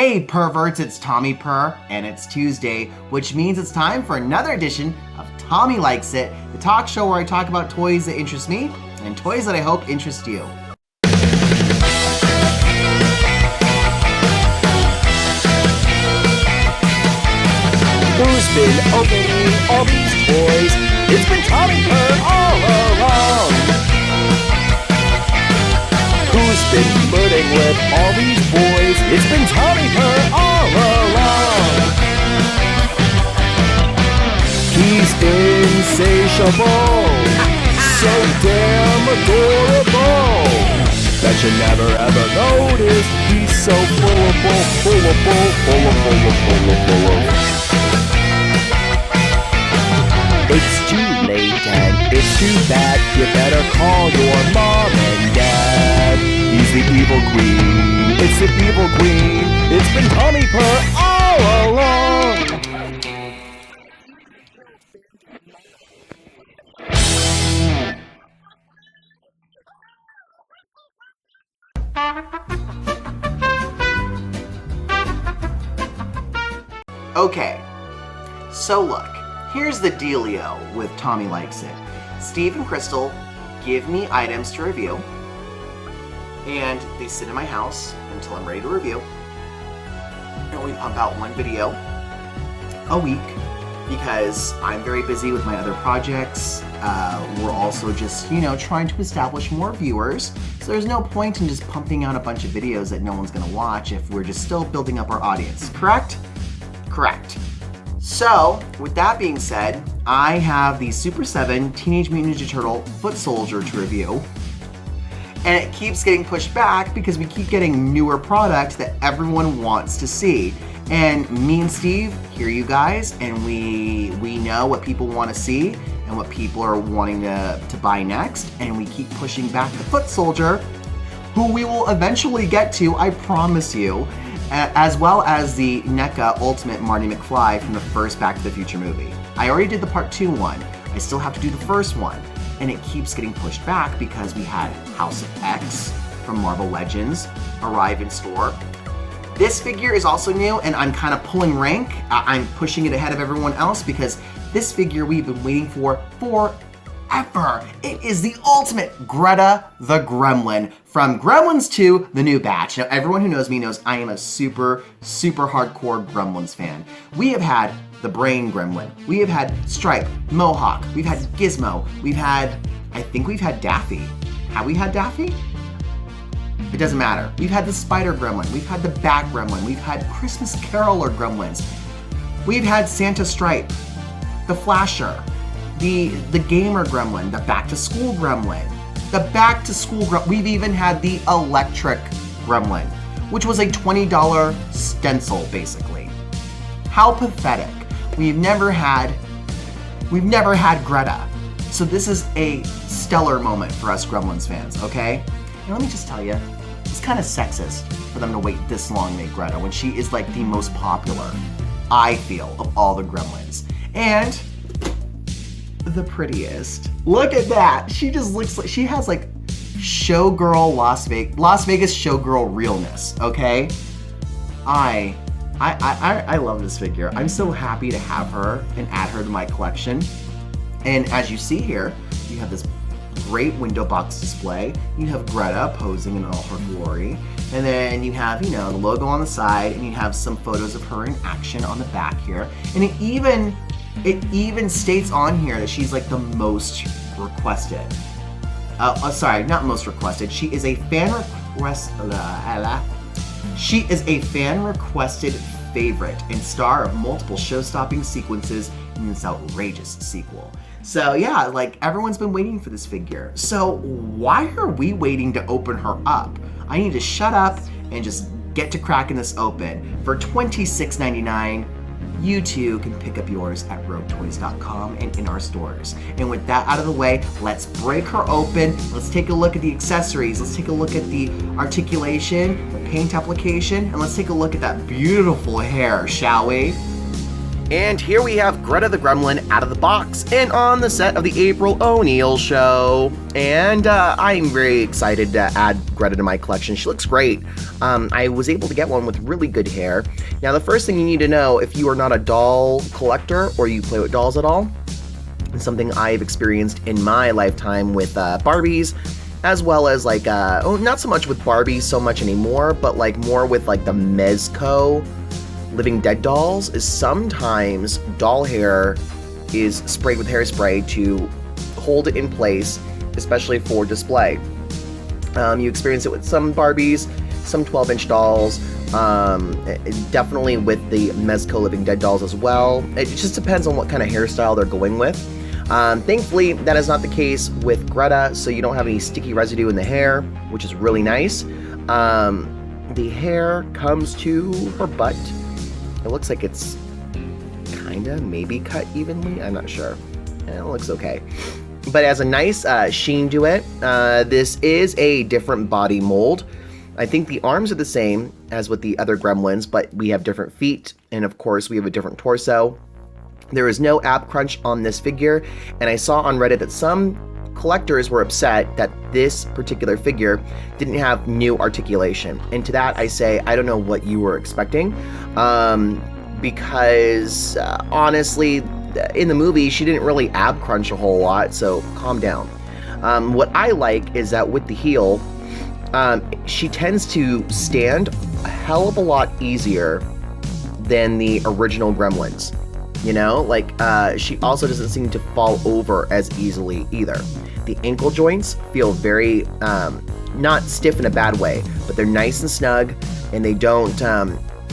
Hey perverts, it's Tommy Purr, and it's Tuesday, which means it's time for another edition of Tommy Likes It, the talk show where I talk about toys that interest me and toys that I hope interest you. Who's been opening all these toys? It's been Tommy Purr all along. Who's been flirting with all these boys? It's been Tommy Purr all along. He's insatiable, so damn adorable, that you never ever noticed. He's so full of It's too late and it's too bad. You better call your mom and dad. He's the evil queen. It's the evil queen. It's been Tommy Purr all along. Okay, so look. Here's the dealio with Tommy Likes It. Steve and Crystal give me items to review, and they sit in my house until I'm ready to review. And we pump out one video a week because I'm very busy with my other projects. We're also just, trying to establish more viewers. So there's no point in just pumping out a bunch of videos that no one's gonna watch if we're just still building up our audience, correct? Correct. So, with that being said, I have the Super 7 Teenage Mutant Ninja Turtle Foot Soldier to review. And it keeps getting pushed back because we keep getting newer product that everyone wants to see. And me and Steve hear you guys, and we know what people want to see and what people are wanting to buy next. And we keep pushing back the Foot Soldier, who we will eventually get to, I promise you. As well as the Neca Ultimate Marty McFly from the first Back to the Future movie. I already did the Part 2 one. I still have to do the first one. And it keeps getting pushed back because we had House of X from Marvel Legends arrive in store. This figure is also new, and I'm kind of pulling rank. I'm pushing it ahead of everyone else because this figure we've been waiting for forever. It is the ultimate Greta the Gremlin from Gremlins 2, the new batch. Now, everyone who knows me knows I am a super, super hardcore Gremlins fan. We have had the Brain Gremlin. We have had Stripe, Mohawk. We've had Gizmo. I think we've had Daffy. Have we had Daffy? It doesn't matter. We've had the Spider Gremlin. We've had the Bat Gremlin. We've had Christmas Caroler Gremlins. We've had Santa Stripe, the Flasher, the Gamer Gremlin, the Back to School Gremlin, we've even had the Electric Gremlin, which was a $20 stencil, basically. How pathetic. We've never had Greta. So this is a stellar moment for us Gremlins fans, okay? And let me just tell you, it's kind of sexist for them to wait this long to make Greta when she is like the most popular, I feel, of all the Gremlins. And the prettiest. Look at that. She just looks like she has like showgirl Las Vegas showgirl realness, okay? I love this figure. I'm so happy to have her and add her to my collection. And as you see here, you have this great window box display. You have Greta posing in all her glory. And then you have, the logo on the side, and you have some photos of her in action on the back here. And it even states on here that she's like the most requested. Sorry, not most requested. She is a fan requested favorite and star of multiple show-stopping sequences in this outrageous sequel. So yeah, like everyone's been waiting for this figure. So why are we waiting to open her up? I need to shut up and just get to cracking this open. For $26.99, you too can pick up yours at roguetoys.com and in our stores. And with that out of the way, let's break her open. Let's take a look at the accessories. Let's take a look at the articulation, the paint application, and let's take a look at that beautiful hair, shall we? And here we have Greta the Gremlin out of the box and on the set of the April O'Neil show. And I'm very excited to add Greta to my collection. She looks great. I was able to get one with really good hair. Now, the first thing you need to know if you are not a doll collector or you play with dolls at all, it's something I've experienced in my lifetime with Barbies, as well as like, not so much with Barbie so much anymore, but like more with like the Mezco Living Dead dolls, is sometimes doll hair is sprayed with hairspray to hold it in place, especially for display. You experience it with some Barbies, some 12-inch dolls, definitely with the Mezco Living Dead dolls as well. It just depends on what kind of hairstyle they're going with. Thankfully, that is not the case with Greta, so you don't have any sticky residue in the hair, which is really nice. The hair comes to her butt. It looks like it's kinda maybe cut evenly. I'm not sure. It looks okay. But it has a nice sheen to it. This is a different body mold. I think the arms are the same as with the other Gremlins, but we have different feet, and of course we have a different torso. There is no ab crunch on this figure, and I saw on Reddit that some collectors were upset that this particular figure didn't have new articulation. And to that I say, I don't know what you were expecting, because honestly, in the movie, she didn't really ab crunch a whole lot, so calm down. What I like is that with the heel, she tends to stand a hell of a lot easier than the original Gremlins. You know, like, she also doesn't seem to fall over as easily either. The ankle joints feel very, not stiff in a bad way, but they're nice and snug, and they don't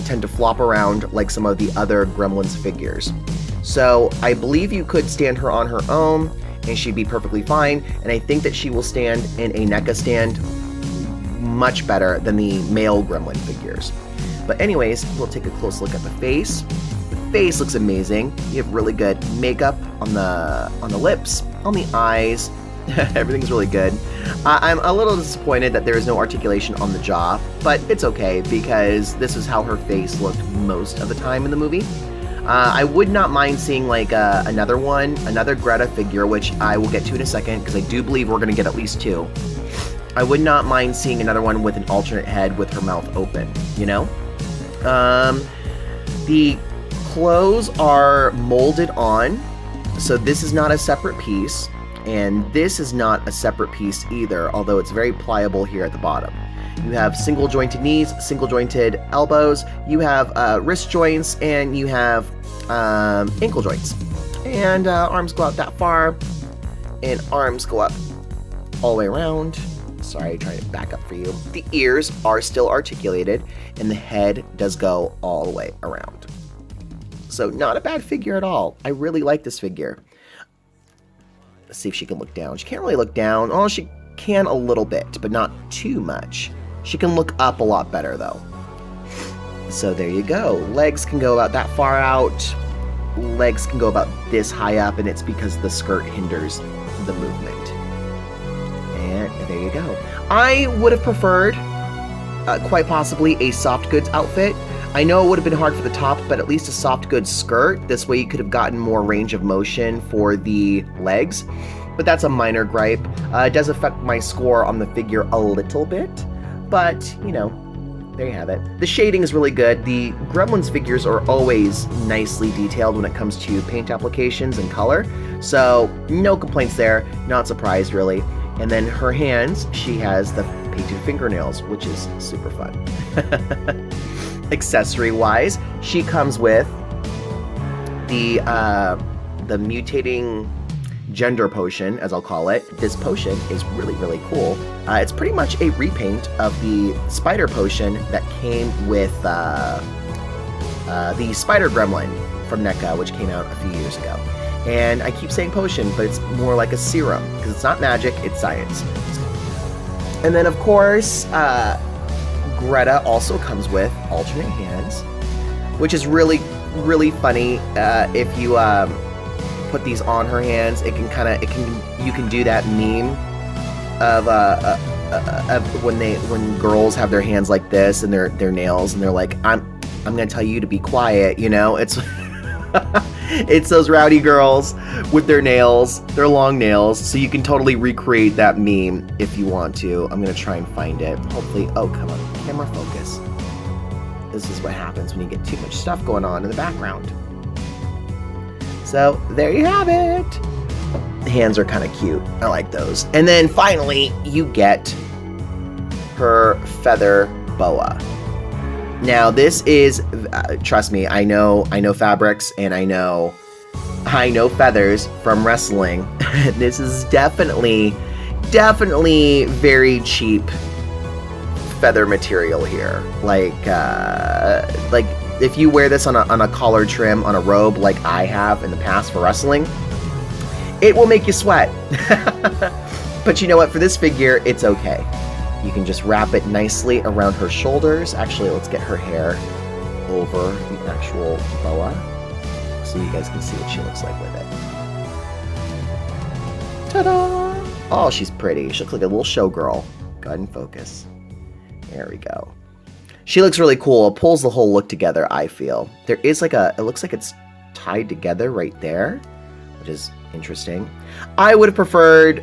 tend to flop around like some of the other Gremlins figures. So I believe you could stand her on her own, and she'd be perfectly fine, and I think that she will stand in a Neca stand much better than the male Gremlin figures. But anyways, we'll take a close look at the face. Face looks amazing. You have really good makeup on the lips, on the eyes. Everything's really good. I'm a little disappointed that there is no articulation on the jaw, but it's okay because this is how her face looked most of the time in the movie. I would not mind seeing like another Greta figure, which I will get to in a second because I do believe we're going to get at least two. I would not mind seeing another one with an alternate head with her mouth open, you know? The clothes are molded on, so this is not a separate piece, and this is not a separate piece either, although it's very pliable here at the bottom. You have single jointed knees, single jointed elbows, you have wrist joints, and you have ankle joints. And arms go out that far, and arms go up all the way around. Sorry, trying to back up for you. The ears are still articulated, and the head does go all the way around. So not a bad figure at all. I really like this figure. Let's see if she can look down. She can't really look down. Oh, she can a little bit, but not too much. She can look up a lot better, though. So there you go. Legs can go about that far out. Legs can go about this high up, and it's because the skirt hinders the movement. And there you go. I would have preferred, quite possibly, a soft goods outfit. I know it would have been hard for the top, but at least a soft goods skirt. This way you could have gotten more range of motion for the legs. But that's a minor gripe. It does affect my score on the figure a little bit. But, you know, there you have it. The shading is really good. The Gremlins figures are always nicely detailed when it comes to paint applications and color. So, no complaints there. Not surprised, really. And then her hands, she has the painted fingernails, which is super fun. Accessory-wise, she comes with the mutating gender potion, as I'll call it. This potion is really, really cool. It's pretty much a repaint of the spider potion that came with the spider gremlin from Neca, which came out a few years ago. And I keep saying potion, but it's more like a serum, because it's not magic, it's science. And then, of course, Greta also comes with alternate hands, which is really, really funny. If you put these on her hands, you can do that meme of when girls have their hands like this and their nails, and they're like, I'm gonna tell you to be quiet, you know? It's It's those rowdy girls with their nails, their long nails, so you can totally recreate that meme if you want to. I'm gonna try and find it. Hopefully, oh, come on, camera focus. This is what happens when you get too much stuff going on in the background. So, there you have it. The hands are kind of cute. I like those. And then finally, you get her feather boa. Now, this is, trust me, I know fabrics and I know feathers from wrestling. This is definitely very cheap feather material here. Like if you wear this on a collar trim on a robe like I have in the past for wrestling, it will make you sweat. But you know what? For this figure, it's okay. You can just wrap it nicely around her shoulders. Actually, let's get her hair over the actual boa so you guys can see what she looks like with it. Ta-da! Oh, she's pretty. She looks like a little showgirl. Go ahead and focus. There we go. She looks really cool. It pulls the whole look together, I feel. There is like it looks like it's tied together right there, which is interesting. I would have preferred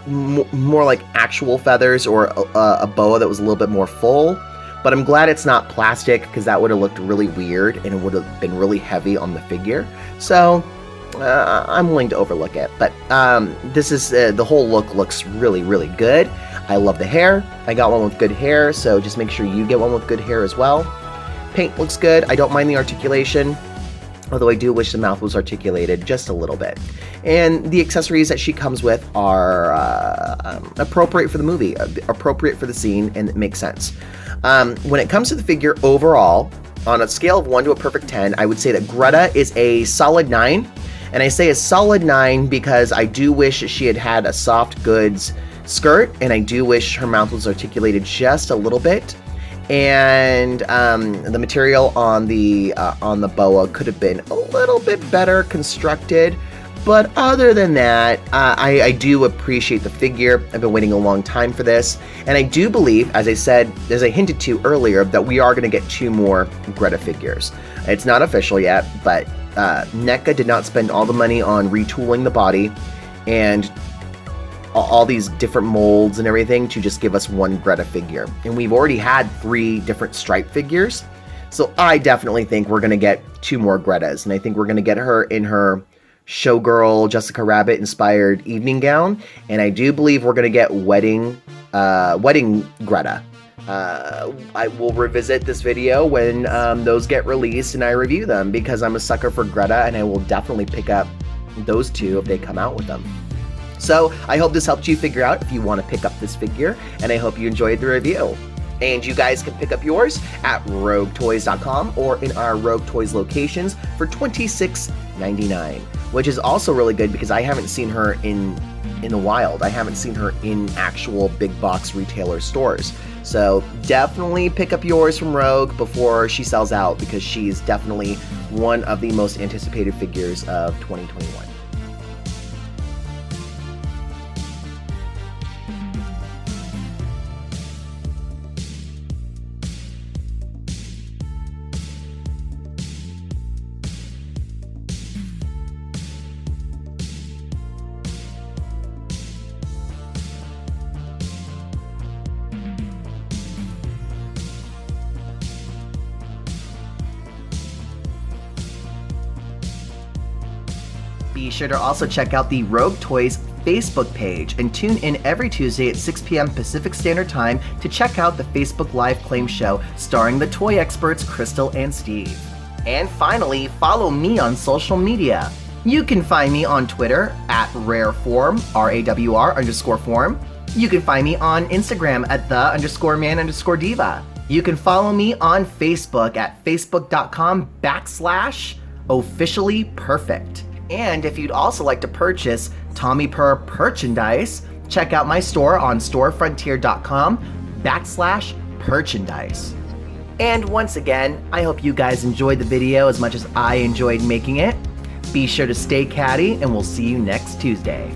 more like actual feathers or a boa that was a little bit more full, but I'm glad it's not plastic because that would have looked really weird and it would have been really heavy on the figure. So I'm willing to overlook it, but this is the whole look looks really good. I love the hair. I got one with good hair, so just make sure you get one with good hair as well. Paint looks good. I don't mind the articulation, although I do wish the mouth was articulated just a little bit. And the accessories that she comes with are appropriate for the movie, appropriate for the scene, and it makes sense. When it comes to the figure overall, on a scale of 1 to a perfect 10, I would say that Greta is a solid 9. And I say a solid 9 because I do wish she had had a soft goods skirt, and I do wish her mouth was articulated just a little bit. And the material on the boa could have been a little bit better constructed, but other than that, I do appreciate the figure. I've been waiting a long time for this, and I do believe, as I hinted to earlier, that we are going to get 2 more Greta figures. It's not official yet, but Neca did not spend all the money on retooling the body and all these different molds and everything to just give us 1 Greta figure. And we've already had 3 different stripe figures. So I definitely think we're going to get 2 more Gretas. And I think we're going to get her in her showgirl Jessica Rabbit inspired evening gown. And I do believe we're going to get wedding Greta. I will revisit this video when those get released and I review them, because I'm a sucker for Greta and I will definitely pick up those 2 if they come out with them. So I hope this helped you figure out if you want to pick up this figure, and I hope you enjoyed the review. And you guys can pick up yours at roguetoys.com or in our Rogue Toys locations for $26.99, which is also really good because I haven't seen her in the wild. I haven't seen her in actual big box retailer stores. So definitely pick up yours from Rogue before she sells out, because she's definitely one of the most anticipated figures of 2021. Be sure to also check out the Rogue Toys Facebook page and tune in every Tuesday at 6 p.m. Pacific Standard Time to check out the Facebook Live Claim Show starring the toy experts Crystal and Steve. And finally, follow me on social media. You can find me on Twitter at rareform, RAWR_form. You can find me on Instagram at _man_diva. You can follow me on Facebook at facebook.com/officiallyperfect. And if you'd also like to purchase Tommy Purr merchandise, check out my store on storefrontier.com/merchandise. And once again, I hope you guys enjoyed the video as much as I enjoyed making it. Be sure to stay catty, and we'll see you next Tuesday.